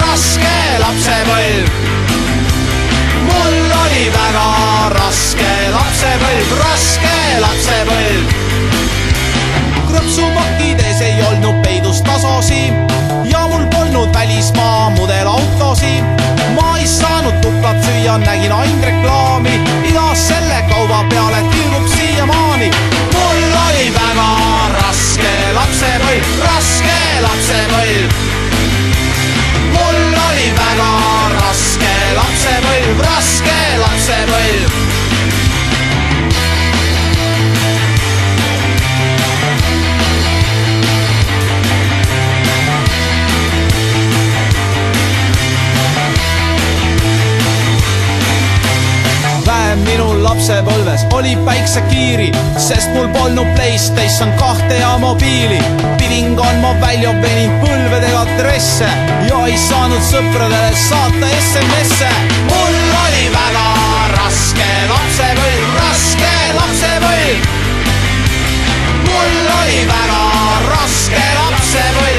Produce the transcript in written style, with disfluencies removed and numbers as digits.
raske lapsepõlv. Mul oli väga raske lapsepõlv, raske lapsepõlv. Krõpsupakid ees ei olnud peidus tasosi ja mul polnud välismaa mudelautosi. Ma ei saanud tuplat süüa, nägin ainult reklaami igas selle kauba peale tilgub siiamaani. Mul oli väga raske lapsepõlv, raske lapsepõlv. Mul oli väga raske lapsepõlv, raske lapsepõlv. Minu lapsepõlves oli päiksekiiri, sest mul polnud PlayStation 2 ja mobiili. Pidin kandma välja veninud põlvedega dresse ja ei saanud sõpradele saata SMS-e. Mul oli väga raske lapsepõlv, raske lapsepõlv. Mul oli väga raske lapsepõlv.